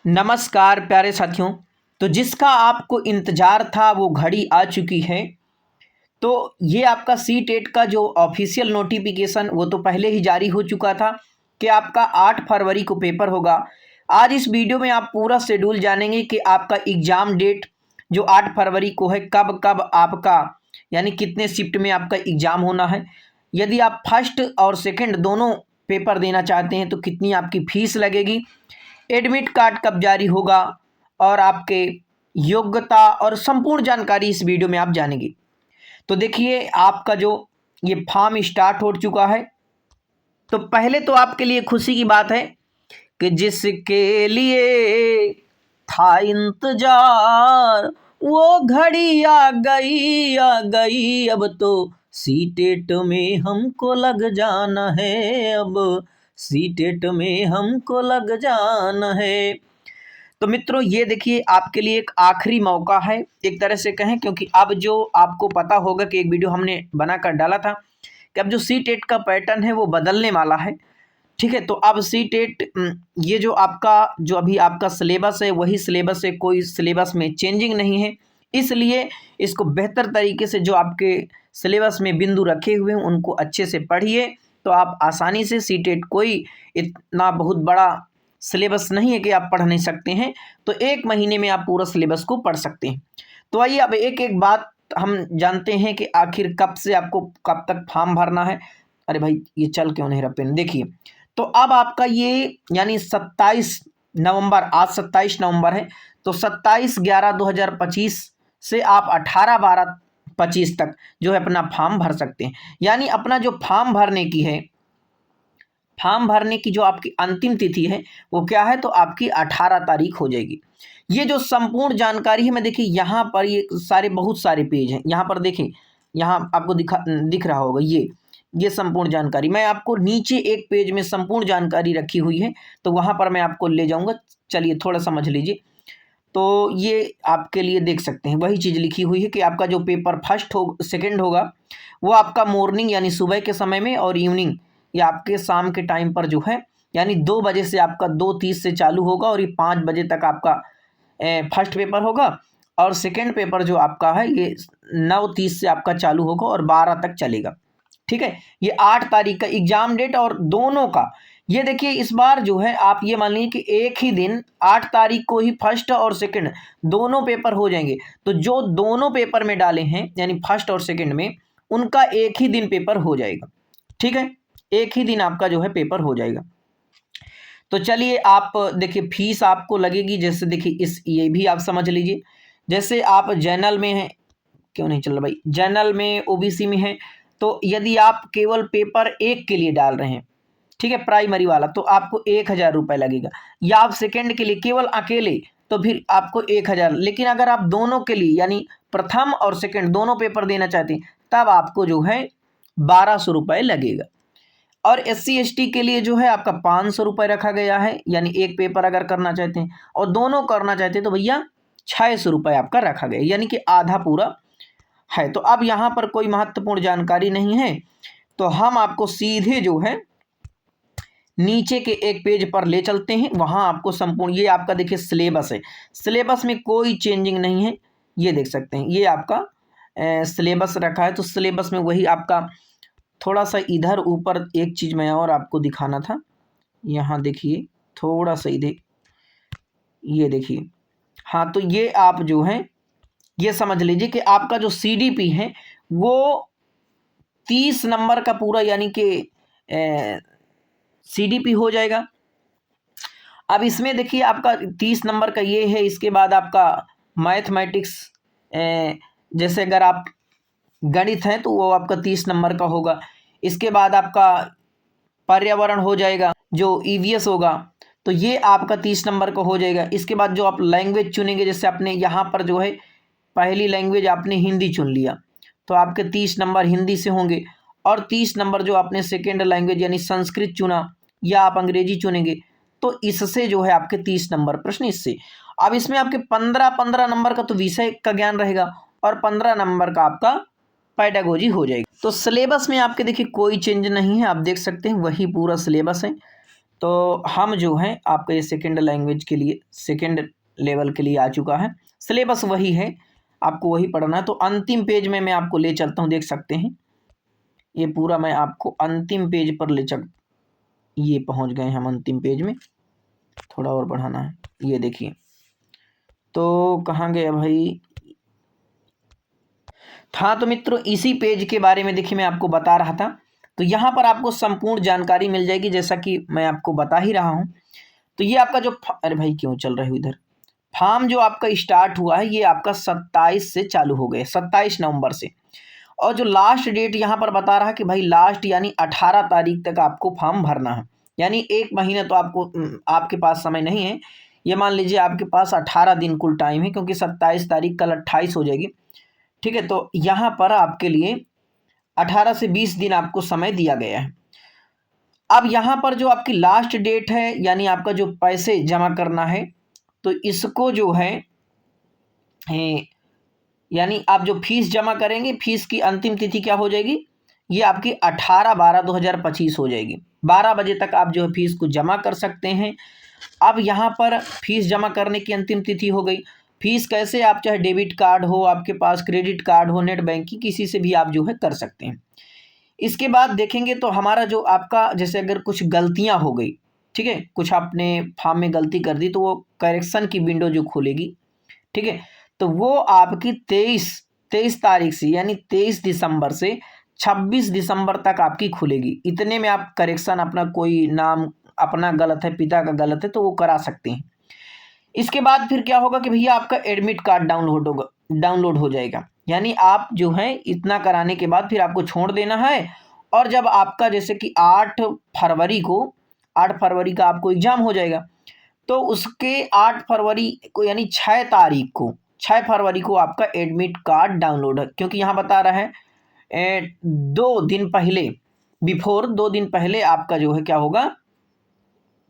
नमस्कार प्यारे साथियों। तो जिसका आपको इंतज़ार था वो घड़ी आ चुकी है। तो ये आपका सी टेट का जो ऑफिशियल नोटिफिकेशन वो तो पहले ही जारी हो चुका था कि आपका 8 फरवरी को पेपर होगा। आज इस वीडियो में आप पूरा शेड्यूल जानेंगे कि आपका एग्ज़ाम डेट जो 8 फरवरी को है कब कब आपका यानी कितने शिफ्ट में आपका एग्ज़ाम होना है। यदि आप फर्स्ट और सेकंड दोनों पेपर देना चाहते हैं तो कितनी आपकी फ़ीस लगेगी, एडमिट कार्ड कब जारी होगा और आपके योग्यता और संपूर्ण जानकारी इस वीडियो में आप जानेंगे। तो देखिए आपका जो ये फॉर्म स्टार्ट हो चुका है। तो पहले तो आपके लिए खुशी की बात है कि जिसके लिए था इंतजार वो घड़ी आ गई अब तो सी टेट में हमको लग जाना है, अब सी टेट में हमको लग जाना है। तो मित्रों ये देखिए आपके लिए एक आखिरी मौका है एक तरह से कहें, क्योंकि अब जो आपको पता होगा कि एक वीडियो हमने बनाकर डाला था कि अब जो सी टेट का पैटर्न है वो बदलने वाला है। ठीक है, तो अब सी टेट ये जो आपका जो अभी आपका सिलेबस है वही सिलेबस है, कोई सिलेबस में चेंजिंग नहीं है। इसलिए इसको बेहतर तरीके से जो आपके सिलेबस में बिंदु रखे हुए हैं उनको अच्छे से पढ़िए, तो आप आसानी से सी टेट कोई इतना बहुत बड़ा सिलेबस नहीं है कि आप पढ़ नहीं सकते हैं। तो 1 महीने में आप पूरा सिलेबस को पढ़ सकते हैं। तो आइए अब एक एक बात हम जानते हैं कि आखिर कब से आपको कब तक फॉर्म भरना है। अरे भाई ये चल क्यों नहीं रहा पेन, देखिए। तो अब आपका ये यानी 27 नवंबर, आज 27 नवंबर है, तो 27/11/2025 से आप 18/12/25 तक जो है अपना फॉर्म भर सकते हैं। यानी अपना जो फॉर्म भरने की है, फॉर्म भरने की जो आपकी अंतिम तिथि है वो क्या है, तो आपकी 18 तारीख हो जाएगी। ये जो संपूर्ण जानकारी है, मैं देखिए यहाँ पर ये सारे बहुत सारे पेज हैं, यहाँ पर देखें, यहाँ आपको दिख रहा होगा ये संपूर्ण जानकारी। मैं आपको नीचे एक पेज में संपूर्ण जानकारी रखी हुई है, तो वहाँ पर मैं आपको ले जाऊँगा। चलिए थोड़ा समझ लीजिए। तो ये आपके लिए देख सकते हैं वही चीज़ लिखी हुई है कि आपका जो पेपर फर्स्ट हो सेकंड होगा वो आपका मॉर्निंग यानी सुबह के समय में और इवनिंग या आपके शाम के टाइम पर जो है यानी 2 बजे से आपका 2:30 से चालू होगा और ये 5 बजे तक आपका फर्स्ट पेपर होगा। और सेकंड पेपर जो आपका है ये 9:30 से आपका चालू होगा और 12 तक चलेगा। ठीक है, ये 8 तारीख का एग्जाम डेट और दोनों का ये देखिए इस बार जो है आप ये मान लीजिए कि एक ही दिन 8 तारीख को ही फर्स्ट और सेकंड दोनों पेपर हो जाएंगे। तो जो दोनों पेपर में डाले हैं यानी फर्स्ट और सेकंड में, उनका एक ही दिन पेपर हो जाएगा। ठीक है, एक ही दिन आपका जो है पेपर हो जाएगा। तो चलिए आप देखिए फीस आपको लगेगी, जैसे देखिए ये भी आप समझ लीजिए। जैसे आप जनरल में हैं, क्यों नहीं चल रहा भाई, जनरल में ओबीसी में है, तो यदि आप केवल पेपर 1 के लिए डाल रहे हैं, ठीक है, प्राइमरी वाला, तो आपको 1000 रुपये लगेगा। या आप सेकंड के लिए केवल अकेले तो फिर आपको 1000। लेकिन अगर आप दोनों के लिए यानी प्रथम और सेकंड दोनों पेपर देना चाहते हैं तब आपको जो है 1200 रुपये लगेगा। और SC ST के लिए जो है आपका 500 रुपये रखा गया है, यानी एक पेपर अगर करना चाहते हैं और दोनों करना चाहते हैं तो भैया 600 रुपये आपका रखा गया, यानी कि आधा पूरा है। तो अब यहाँ पर कोई महत्वपूर्ण जानकारी नहीं है, तो हम आपको सीधे जो है नीचे के एक पेज पर ले चलते हैं। वहाँ आपको संपूर्ण ये आपका देखिए सिलेबस है, सिलेबस में कोई चेंजिंग नहीं है। ये देख सकते हैं ये आपका सिलेबस रखा है। तो सिलेबस में वही आपका थोड़ा सा इधर ऊपर एक चीज़ मैं और आपको दिखाना था, यहाँ देखिए थोड़ा सा इधर ये देखिए। हाँ, तो ये आप जो है ये समझ लीजिए कि आपका जो CDP है वो 30 नंबर का पूरा यानी कि CDP हो जाएगा। अब इसमें देखिए आपका 30 नंबर का ये है, इसके बाद आपका मैथमेटिक्स, जैसे अगर आप गणित हैं तो वो आपका 30 नंबर का होगा। इसके बाद आपका पर्यावरण हो जाएगा जो EVS होगा, तो ये आपका 30 नंबर का हो जाएगा। इसके बाद जो आप लैंग्वेज चुनेंगे, जैसे आपने यहाँ पर जो है पहली लैंग्वेज आपने हिंदी चुन लिया तो आपके 30 नंबर हिंदी से होंगे। और 30 नंबर जो आपने सेकेंड लैंग्वेज यानी संस्कृत चुना या आप अंग्रेजी चुनेंगे तो इससे जो है आपके 30 नंबर प्रश्न इससे। अब इसमें आपके 15 नंबर का तो विषय का ज्ञान रहेगा और 15 नंबर का आपका पेडागोजी हो जाएगी। तो सिलेबस में आपके देखिए कोई चेंज नहीं है, आप देख सकते हैं वही पूरा सिलेबस है। तो हम जो हैं आपका ये सेकेंड लैंग्वेज के लिए सेकेंड लेवल के लिए आ चुका है। सिलेबस वही है, आपको वही पढ़ना है। तो अंतिम पेज में मैं आपको ले चलता हूँ, देख सकते हैं ये पूरा मैं आपको अंतिम पेज पर ले चल, ये पहुँच गए हम अंतिम पेज में, थोड़ा और बढ़ाना है। ये देखिए, तो कहाँ गया भाई? हाँ तो मित्रों, इसी पेज के बारे में देखिए मैं आपको बता रहा था। तो यहाँ पर आपको संपूर्ण जानकारी मिल जाएगी, जैसा कि मैं आपको बता ही रहा हूँ। तो ये आपका जो अरे भाई क्यों चल रहे हो इधर? फॉर्म जो आपका स्टार्ट हुआ है ये आपका 27 से चालू हो गए, 27 नवंबर से। और जो लास्ट डेट यहाँ पर बता रहा है कि भाई लास्ट यानी 18 तारीख तक आपको फॉर्म भरना है। यानी 1 महीना तो आपको आपके पास समय नहीं है। ये मान लीजिए आपके पास 18 दिन कुल टाइम है, क्योंकि 27 तारीख कल 28 हो जाएगी। ठीक है, तो यहाँ पर आपके लिए 18 से 20 दिन आपको समय दिया गया है। अब यहाँ पर जो आपकी लास्ट डेट है, यानी आपका जो पैसे जमा करना है, तो इसको जो है यानी आप जो फीस जमा करेंगे, फीस की अंतिम तिथि क्या हो जाएगी? ये आपकी 18/12/2025 हो जाएगी। 12 बजे तक आप जो है फीस को जमा कर सकते हैं। अब यहाँ पर फीस जमा करने की अंतिम तिथि हो गई। फीस कैसे? आप चाहे डेबिट कार्ड हो, आपके पास क्रेडिट कार्ड हो, नेट बैंकिंग, किसी से भी आप जो है कर सकते हैं। इसके बाद देखेंगे तो हमारा जो आपका, जैसे अगर कुछ गलतियां हो गई, ठीक है, कुछ आपने फॉर्म में गलती कर दी, तो वो करेक्शन की विंडो जो खुलेगी, ठीक है, तो वो आपकी 23 तारीख से, यानी 23 दिसंबर से 26 दिसंबर तक आपकी खुलेगी। इतने में आप करेक्शन, अपना कोई नाम अपना गलत है, पिता का गलत है, तो वो करा सकते हैं। इसके बाद फिर क्या होगा कि भैया आपका एडमिट कार्ड डाउनलोड हो जाएगा। यानी आप जो है इतना कराने के बाद फिर आपको छोड़ देना है। और जब आपका जैसे कि 8 फरवरी का आपको एग्जाम हो जाएगा, तो उसके 8 फरवरी को यानी 6 फरवरी को आपका एडमिट कार्ड डाउनलोड है। क्योंकि यहाँ बता रहा है 2 दिन पहले, बिफोर 2 दिन पहले आपका जो है क्या होगा,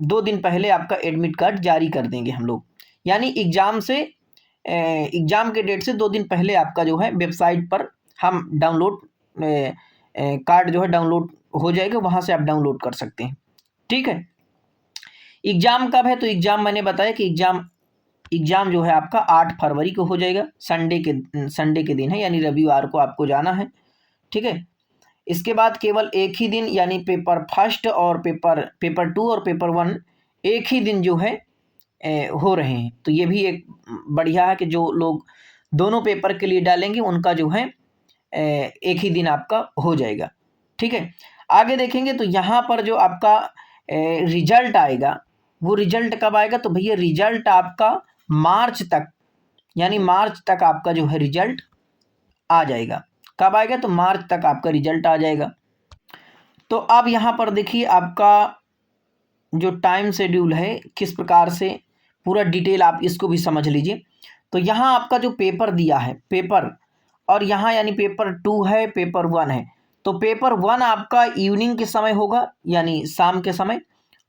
2 दिन पहले आपका एडमिट कार्ड जारी कर देंगे हम लोग। यानी एग्ज़ाम के डेट से 2 दिन पहले आपका जो है वेबसाइट पर हम डाउनलोड कार्ड जो है डाउनलोड हो जाएगा, वहाँ से आप डाउनलोड कर सकते हैं। ठीक है, एग्ज़ाम कब है? तो एग्ज़ाम मैंने बताया कि एग्ज़ाम जो है आपका 8 फरवरी को हो जाएगा। संडे के दिन है, यानी रविवार को आपको जाना है। ठीक है, इसके बाद केवल एक ही दिन, यानी पेपर फर्स्ट और पेपर 2 और पेपर 1 एक ही दिन जो है हो रहे हैं। तो ये भी एक बढ़िया है कि जो लोग दोनों पेपर के लिए डालेंगे उनका जो है एक ही दिन आपका हो जाएगा। ठीक है, आगे देखेंगे तो यहाँ पर जो आपका रिजल्ट आएगा, वो रिजल्ट कब आएगा? तो भैया रिजल्ट आपका मार्च तक, यानी मार्च तक आपका जो है रिजल्ट आ जाएगा। कब आएगा? तो मार्च तक आपका रिजल्ट आ जाएगा। तो अब यहाँ पर देखिए आपका जो टाइम शेड्यूल है किस प्रकार से, पूरा डिटेल आप इसको भी समझ लीजिए। तो यहाँ आपका जो पेपर दिया है, पेपर, और यहाँ यानी पेपर 2 है, पेपर 1 है। तो पेपर 1 आपका इवनिंग के समय होगा, यानी शाम के समय,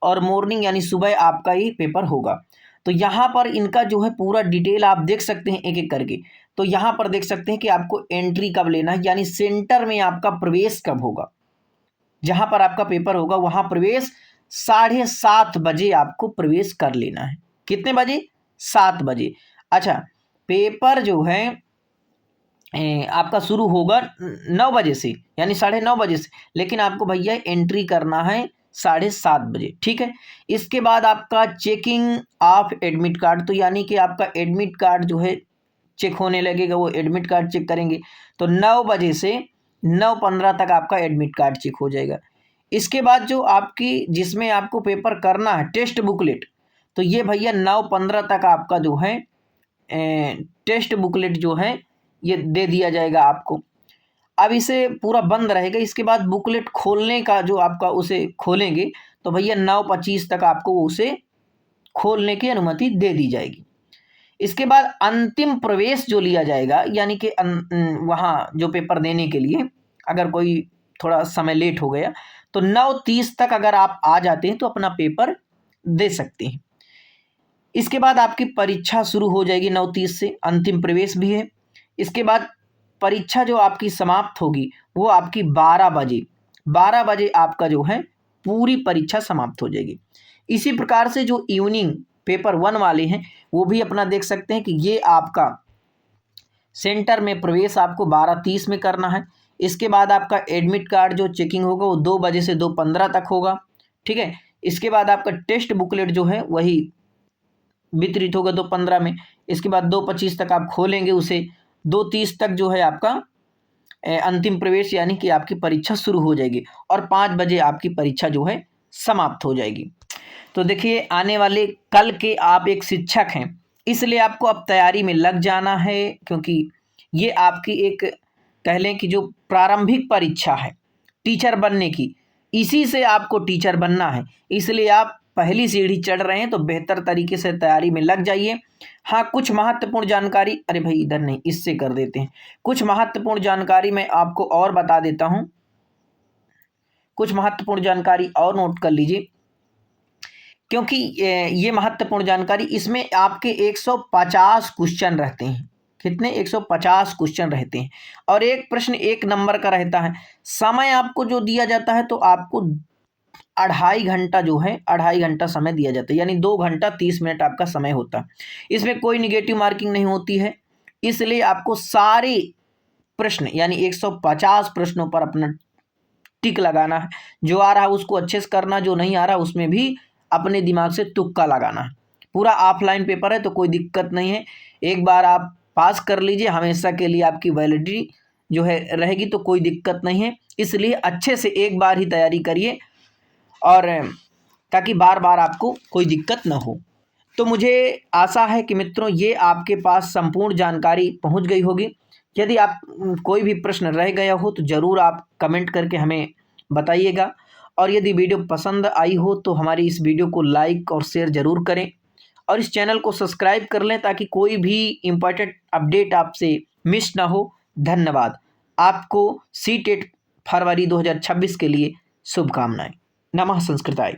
और मॉर्निंग यानी सुबह आपका ही पेपर होगा। तो यहाँ पर इनका जो है पूरा डिटेल आप देख सकते हैं एक एक करके। तो यहाँ पर देख सकते हैं कि आपको एंट्री कब लेना है, यानी सेंटर में आपका प्रवेश कब होगा, जहाँ पर आपका पेपर होगा वहाँ प्रवेश 7:30 बजे आपको प्रवेश कर लेना है। कितने बजे? 7 बजे। अच्छा, पेपर जो है आपका शुरू होगा 9 बजे से, यानी 9:30 बजे से, लेकिन आपको भैया एंट्री करना है 7:30 बजे। ठीक है, इसके बाद आपका चेकिंग ऑफ एडमिट कार्ड, तो यानी कि आपका एडमिट कार्ड जो है चेक होने लगेगा, वो एडमिट कार्ड चेक करेंगे। तो 9 बजे से 9:15 तक आपका एडमिट कार्ड चेक हो जाएगा। इसके बाद जो आपकी जिसमें आपको पेपर करना है टेस्ट बुकलेट, तो ये भैया 9:15 तक आपका जो है टेस्ट बुकलेट जो है ये दे दिया जाएगा आपको। अब इसे पूरा बंद रहेगा। इसके बाद बुकलेट खोलने का जो आपका उसे खोलेंगे, तो भैया 9:25 तक आपको उसे खोलने की अनुमति दे दी जाएगी। इसके बाद अंतिम प्रवेश जो लिया जाएगा, यानी कि वहाँ जो पेपर देने के लिए अगर कोई थोड़ा समय लेट हो गया, तो 9:30 तक अगर आप आ जाते हैं तो अपना पेपर दे सकते हैं। इसके बाद आपकी परीक्षा शुरू हो जाएगी 9:30 से, अंतिम प्रवेश भी है। इसके बाद परीक्षा जो आपकी समाप्त होगी वो आपकी 12 बजे आपका जो है पूरी परीक्षा समाप्त हो जाएगी। इसी प्रकार से जो इवनिंग पेपर 1 वाले हैं वो भी अपना देख सकते हैं कि ये आपका सेंटर में प्रवेश आपको 12:30 में करना है। इसके बाद आपका एडमिट कार्ड जो चेकिंग होगा वो 2 बजे से 2:15 तक होगा, ठीक है। इसके बाद आपका टेस्ट बुकलेट जो है वही वितरित होगा 2:15 में। इसके बाद 2:25 तक आप खोलेंगे उसे, 2:30 तक जो है आपका अंतिम प्रवेश यानी कि आपकी परीक्षा शुरू हो जाएगी और 5 बजे आपकी परीक्षा जो है समाप्त हो जाएगी। तो देखिए आने वाले कल के आप एक शिक्षक हैं, इसलिए आपको अब तैयारी में लग जाना है, क्योंकि ये आपकी एक कह लें कि जो प्रारंभिक परीक्षा है टीचर बनने की, इसी से आपको टीचर बनना है। इसलिए आप पहली सीढ़ी चढ़ रहे हैं तो बेहतर तरीके से तैयारी में लग जाइए। हाँ, कुछ महत्वपूर्ण जानकारी, अरे भाई इधर नहीं, इससे कर देते हैं। कुछ महत्वपूर्ण जानकारी मैं आपको और बता देता हूं, कुछ महत्वपूर्ण जानकारी और नोट कर लीजिए, क्योंकि ये महत्वपूर्ण जानकारी, इसमें आपके 150 क्वेश्चन रहते हैं। कितने? 150 क्वेश्चन रहते हैं और एक प्रश्न 1 नंबर का रहता है। समय आपको जो दिया जाता है तो आपको 2.5 घंटा जो है 2.5 घंटा समय दिया जाता है, यानी 2 घंटा 30 मिनट आपका समय होता है। इसमें कोई निगेटिव मार्किंग नहीं होती है, इसलिए आपको सारे प्रश्न यानी 150 प्रश्नों पर अपना टिक लगाना है। जो आ रहा है उसको अच्छे से करना, जो नहीं आ रहा उसमें भी अपने दिमाग से तुक्का लगाना है। पूरा ऑफलाइन पेपर है तो कोई दिक्कत नहीं है, एक बार आप पास कर लीजिए, हमेशा के लिए आपकी वैलिडिटी जो है रहेगी, तो कोई दिक्कत नहीं है। इसलिए अच्छे से एक बार ही तैयारी करिए और ताकि बार बार आपको कोई दिक्कत न हो। तो मुझे आशा है कि मित्रों ये आपके पास संपूर्ण जानकारी पहुंच गई होगी। यदि आप कोई भी प्रश्न रह गया हो तो ज़रूर आप कमेंट करके हमें बताइएगा, और यदि वीडियो पसंद आई हो तो हमारी इस वीडियो को लाइक और शेयर ज़रूर करें और इस चैनल को सब्सक्राइब कर लें ताकि कोई भी इम्पोर्टेंट अपडेट आपसे मिस ना हो। धन्यवाद। आपको सीटेट फरवरी 2026 के लिए शुभकामनाएं। नमः संस्कृताय।